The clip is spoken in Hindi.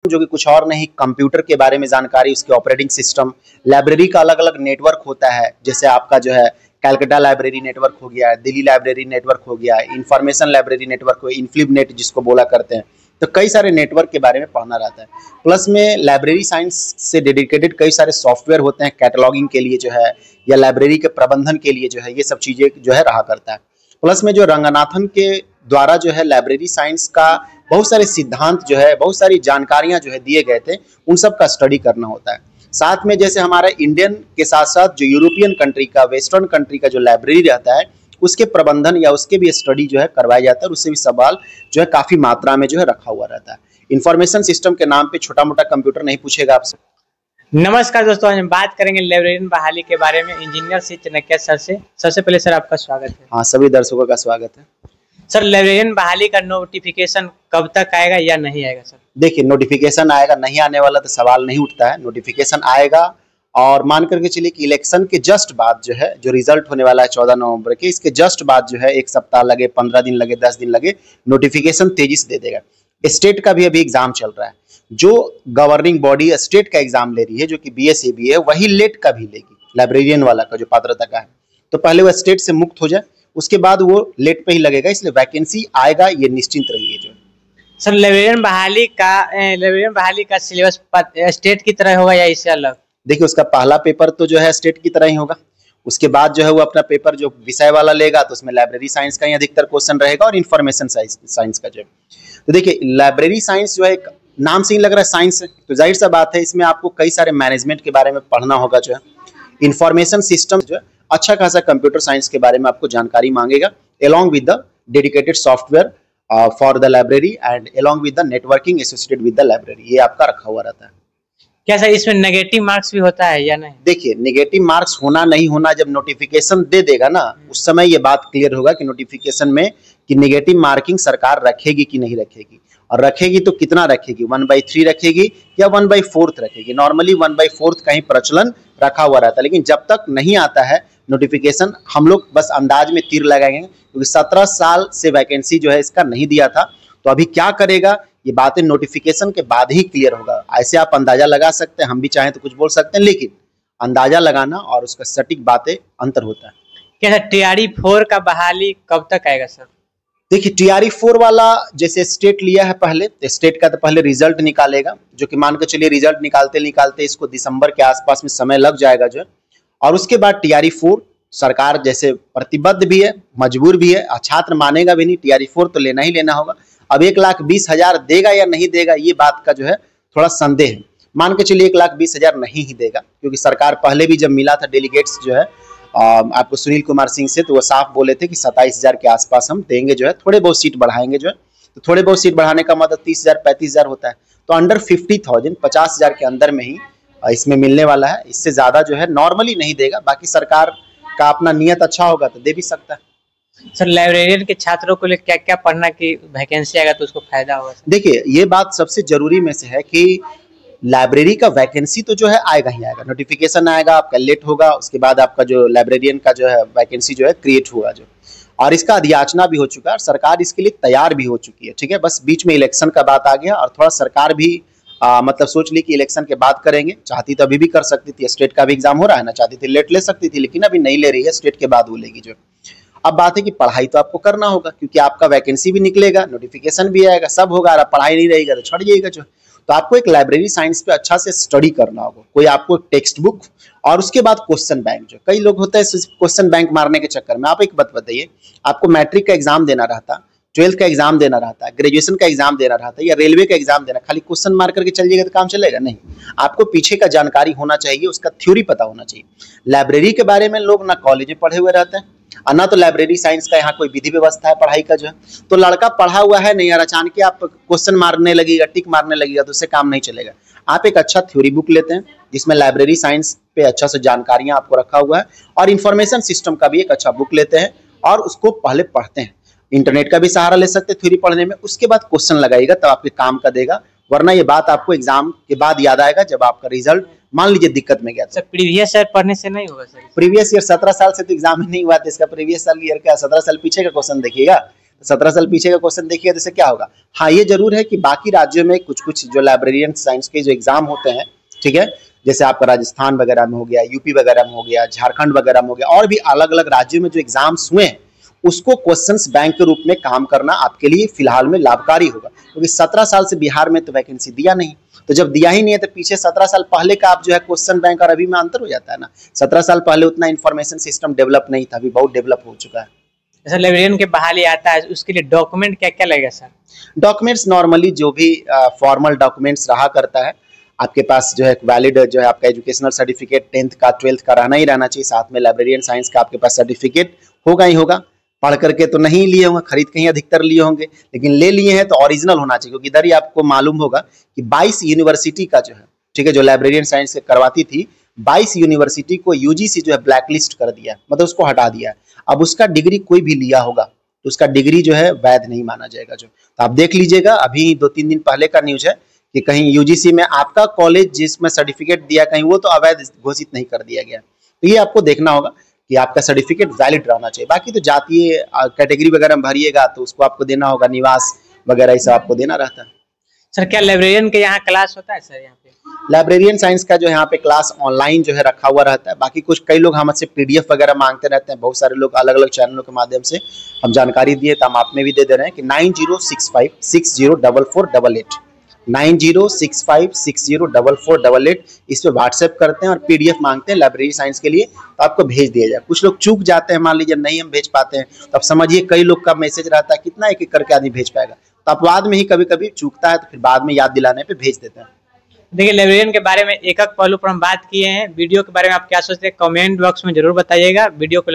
जो कि कुछ और नहीं, कंप्यूटर के बारे में जानकारी, उसके ऑपरेटिंग सिस्टम। लाइब्रेरी का अलग अलग नेटवर्क होता है, जैसे आपका जो है कैलकाटा लाइब्रेरी नेटवर्क हो गया, दिल्ली लाइब्रेरी नेटवर्क हो गया, इंफॉर्मेशन लाइब्रेरी नेटवर्क हो, इनफ्लिब नेट जिसको बोला करते हैं। तो कई सारे नेटवर्क के बारे में पढ़ना रहता है। प्लस में लाइब्रेरी साइंस से डेडिकेटेड कई सारे सॉफ्टवेयर होते हैं कैटलॉगिंग के लिए जो है, या लाइब्रेरी के प्रबंधन के लिए जो है, ये सब चीज़ें जो है रहा करता है। प्लस में जो रंगनाथन के द्वारा जो है लाइब्रेरी साइंस का बहुत सारे सिद्धांत जो है, बहुत सारी जानकारियां जो है दिए गए थे, उन सब का स्टडी करना होता है। साथ में जैसे हमारा इंडियन के साथ साथ जो यूरोपियन कंट्री का, वेस्टर्न कंट्री का जो लाइब्रेरी रहता है, उसके प्रबंधन या उसके भी स्टडी जो है करवाया जाता है, और उससे भी सवाल जो है काफी मात्रा में जो है रखा हुआ रहता है। इंफॉर्मेशन सिस्टम के नाम पे छोटा मोटा कंप्यूटर नहीं पूछेगा आपसे। नमस्कार दोस्तों, आज हम बात करेंगे लाइब्रेरियन बहाली के बारे में इंजीनियर सी चनकिया सर से। सबसे पहले सर आपका स्वागत है। हाँ, सभी दर्शकों का स्वागत है। सर, लाइब्रेरियन बहाली का नोटिफिकेशन कब तक आएगा या नहीं आएगा? सर देखिए, नोटिफिकेशन आएगा, नहीं आने वाला तो सवाल नहीं उठता है। नोटिफिकेशन आएगा, और मान करके चलिए कि इलेक्शन के जस्ट बाद जो है, जो रिजल्ट होने वाला है 14 नवंबर के, इसके जस्ट बाद जो है 1 सप्ताह लगे, 15 दिन लगे, 10 दिन लगे, नोटिफिकेशन तेजी से दे देगा। स्टेट का भी अभी एग्जाम चल रहा है। जो गवर्निंग बॉडी स्टेट का एग्जाम ले रही है, जो कि BSAB है, वही लेट का भी लेगी, लाइब्रेरियन वाला का जो पात्रता का है। तो पहले वो स्टेट से मुक्त हो जाए, उसके बाद वो लेट पे ही लगेगा, इसलिए वैकेंसी आएगा, ये निश्चिंत रहिए। जो सर, लाइब्रेरियन बहाली का सिलेबस स्टेट की तरह होगा या इससे अलग? देखिए, उसका पहला पेपर तो जो है स्टेट की तरह ही होगा। उसके बाद जो है वो अपना पेपर जो विषय वाला लेगा, तो उसमें लाइब्रेरी साइंस का ही अधिकतर क्वेश्चन रहेगा, और इन्फॉर्मेशन साइंस का जो है। तो देखिए, लाइब्रेरी साइंस जो है, एक नाम से ही लग रहा है साइंस है, तो जाहिर सा बात है इसमें आपको कई सारे मैनेजमेंट के बारे में पढ़ना होगा। जो है इंफॉर्मेशन सिस्टम जो है, अच्छा खासा कंप्यूटर साइंस के बारे में आपको जानकारी मांगेगा, along with the dedicated software for the library and along with the networking associated with the library, ये आपका रखा हुआ रहता है। क्या सर इसमें नेगेटिव मार्क्स भी होता है या नहीं? देखिए, नेगेटिव मार्क्स होना नहीं होना जब नोटिफिकेशन दे देगा ना, उस समय ये बात क्लियर होगा कि नोटिफिकेशन में कि नेगेटिव मार्किंग सरकार रखेगी कि नहीं रखेगी, और रखेगी तो कितना रखेगी, 1/3 रखेगी या 1/4 रखेगी। नॉर्मली 1/4 का ही प्रचलन रखा हुआ रहता है, लेकिन जब तक नहीं आता है नोटिफिकेशन, हम लोग बस अंदाज में तीर लगाएंगे, क्योंकि 17 साल से वैकेंसी जो है इसका नहीं दिया था। तो अभी क्या करेगा, ये बातें नोटिफिकेशन के बाद ही क्लियर होगा। ऐसे आप अंदाजा लगा सकते हैं, हम भी चाहें तो कुछ बोल सकते हैं, लेकिन अंदाजा लगाना और उसका सटीक बातें अंतर होता है। क्या सर TRE-4 का बहाली कब तक आएगा? सर देखिए, TRE-4 वाला जैसे स्टेट लिया है, पहले स्टेट का तो पहले रिजल्ट निकालेगा, जो कि मान के चलिए रिजल्ट निकालते निकालते इसको दिसंबर के आसपास में समय लग जाएगा जो है। और उसके बाद TRE-4 सरकार जैसे प्रतिबद्ध भी है, मजबूर भी है, छात्र मानेगा भी नहीं, TRE-4 तो लेना ही लेना होगा। अब 1,20,000 देगा या नहीं देगा, ये बात का जो है थोड़ा संदेह है। मान के चलिए 1,20,000 नहीं ही देगा, क्योंकि सरकार पहले भी जब मिला था डेलीगेट्स जो है आपको सुनील कुमार सिंह से, तो वो साफ बोले थे कि 27,000 के आसपास हम देंगे जो है, थोड़े बहुत सीट बढ़ाएंगे जो है। तो थोड़े बहुत सीट बढ़ाने का मतलब 30,000 35,000 होता है, तो अंडर 50,000 50,000 के अंदर में ही इसमें मिलने वाला है। इससे ज्यादा जो है नॉर्मली नहीं देगा। बाकी सरकार का अपना नियत अच्छा होगा तो दे भी सकता है। सर, लाइब्रेरियन के छात्रों को लिए क्या क्या पढ़ना की वैकेंसी आएगा तो उसको फायदा होगा? देखिए, ये बात सबसे जरूरी में से है कि लाइब्रेरी का वैकेंसी तो जो है आएगा ही आएगा। नोटिफिकेशन आएगा, आपका लेट होगा, उसके बाद आपका जो लाइब्रेरियन का जो है वैकेंसी जो है क्रिएट होगा जो, और इसका अधियाचना भी हो चुका है, और सरकार इसके लिए तैयार भी हो चुकी है। ठीक है, बस बीच में इलेक्शन का बात आ गया, और थोड़ा सरकार भी मतलब सोच ली कि इलेक्शन के बाद करेंगे। चाहती तो अभी भी कर सकती थी, स्टेट का भी एग्जाम हो रहा है ना, चाहती थी लेट ले सकती थी, लेकिन अभी नहीं ले रही है, स्टेट के बाद वो लेगी जो। अब बात है कि पढ़ाई तो आपको करना होगा, क्योंकि आपका वैकेंसी भी निकलेगा, नोटिफिकेशन भी आएगा, सब होगा, और पढ़ाई नहीं रहेगा तो छट जाएगा जो। तो आपको एक लाइब्रेरी साइंस पे अच्छा से स्टडी करना होगा। कोई आपको टेक्स्ट बुक, और उसके बाद क्वेश्चन बैंक। जो कई लोग होते हैं क्वेश्चन बैंक मारने के चक्कर में, आप एक बात बताइए, आपको मैट्रिक का एग्जाम देना रहता, 12th का एग्जाम देना रहता है, ग्रेजुएशन का एग्जाम देना रहता है, या रेलवे का एग्जाम देना, खाली क्वेश्चन मार करके चल जाएगा तो काम चलेगा नहीं। आपको पीछे का जानकारी होना चाहिए, उसका थ्योरी पता होना चाहिए। लाइब्रेरी के बारे में लोग ना कॉलेज में पढ़े हुए रहते हैं, और ना तो लाइब्रेरी साइंस का यहाँ कोई विधि व्यवस्था है पढ़ाई का जो है। तो लड़का पढ़ा हुआ है नहीं, यार अचानक के आप क्वेश्चन मारने लगेगा, टिक मारने लगेगा, तो उससे काम नहीं चलेगा। आप एक अच्छा थ्योरी बुक लेते हैं, जिसमें लाइब्रेरी साइंस पे अच्छा से जानकारियां आपको रखा हुआ है, और इन्फॉर्मेशन सिस्टम का भी एक अच्छा बुक लेते हैं, और उसको पहले पढ़ते हैं। इंटरनेट का भी सहारा ले सकते हैं थ्योरी पढ़ने में, उसके बाद क्वेश्चन लगाइएगा, तब आपके काम का देगा। वरना ये बात आपको एग्जाम के बाद याद आएगा, जब आपका रिजल्ट मान लीजिए दिक्कत में गया। सर, प्रीवियस ईयर पढ़ने से नहीं होगा? सर, प्रीवियस ईयर 17 साल से तो एग्जाम ही नहीं हुआ था, इसका प्रीवियस साल ईयर का 17 साल पीछे का क्वेश्चन देखिएगा, 17 साल पीछे का क्वेश्चन देखिए, जैसे क्या होगा। हाँ, ये जरूर है कि बाकी राज्यों में कुछ कुछ जो लाइब्रेरियन साइंस के जो एग्जाम होते हैं, ठीक है, जैसे आपका राजस्थान वगैरह में हो गया, यूपी वगैरह में हो गया, झारखंड वगैरह में हो गया, और भी अलग अलग राज्यों में जो एग्जाम्स हुए हैं, उसको क्वेश्चंस बैंक के रूप में काम करना आपके लिए फिलहाल में लाभकारी होगा, क्योंकि 17 साल से बिहार में तो वैकेंसी दिया नहीं। तो जब दिया ही नहीं है तो पीछे 17 साल पहले का आप जो है क्वेश्चन बैंक और अभी में अंतर हो जाता है ना। 17 साल पहले उतना इन्फॉर्मेशन सिस्टम डेवलप नहीं था, अभी बहुत डेवलप हो चुका है। जैसे लाइब्रेरियन के बहाली आता है, उसके लिए डॉक्यूमेंट क्या क्या लगेगा सर? डॉक्यूमेंट्स नॉर्मली जो भी फॉर्मल डॉक्यूमेंट्स रहा करता है, आपके पास जो है वैलिड जो है आपका एजुकेशनल सर्टिफिकेट 10th का 12th का रहना ही रहना चाहिए, साथ में लाइब्रेरियन साइंस का आपके पास सर्टिफिकेट होगा ही होगा। पढ़ करके तो नहीं लिए होंगे, खरीद के ही अधिकतर लिए होंगे, लेकिन ले लिए हैं तो ओरिजिनल होना चाहिए, क्योंकि इधर ही आपको मालूम होगा कि 22 यूनिवर्सिटी का जो है, ठीक है, जो लाइब्रेरियन साइंस करवाती थी, 22 यूनिवर्सिटी को यूजीसी जो है ब्लैकलिस्ट कर दिया, मतलब उसको हटा दिया है। अब उसका डिग्री कोई भी लिया होगा तो उसका डिग्री जो है वैध नहीं माना जाएगा। जो तो आप देख लीजिएगा, अभी 2-3 दिन पहले का न्यूज है कि कहीं यूजीसी में आपका कॉलेज जिसमें सर्टिफिकेट दिया, कहीं वो तो अवैध घोषित नहीं कर दिया गया। तो ये आपको देखना होगा कि आपका सर्टिफिकेट वैलिड रहना चाहिए। बाकी तो जातीय कैटेगरी वगैरह में भरिएगा तो उसको आपको देना होगा, निवास वगैरह ये सब आपको देना रहता है। सर क्या लाइब्रेरियन के यहाँ क्लास होता है सर? यहाँ पे लाइब्रेरियन साइंस का जो यहाँ पे क्लास ऑनलाइन जो है रखा हुआ रहता है। बाकी कुछ कई लोग हमसे पीडीएफ वगैरह मांगते रहते हैं, बहुत सारे लोग अलग अलग चैनलों के माध्यम से हम जानकारी दिए, तो हम आप में भी दे रहे हैं कि 9065604488 9065604488 इस पे व्हाट्सएप करते हैं और पीडीएफ मांगते हैं लाइब्रेरी साइंस के लिए, तो आपको भेज दिया जाए। कुछ लोग चूक जाते हैं, मान लीजिए नहीं हम भेज पाते हैं, तो आप समझिए कई लोग का मैसेज रहता है, कितना एक एक करके आदमी भेज पाएगा, तो आप बाद में ही कभी कभी चूकता है तो फिर बाद में याद दिलाने पे भेज देते हैं। देखिए, लाइब्रेरियन के बारे में एक एक पहलू पर हम बात किए हैं। वीडियो के बारे में आप क्या सोचते हैं कमेंट बॉक्स में जरूर बताइएगा। वीडियो को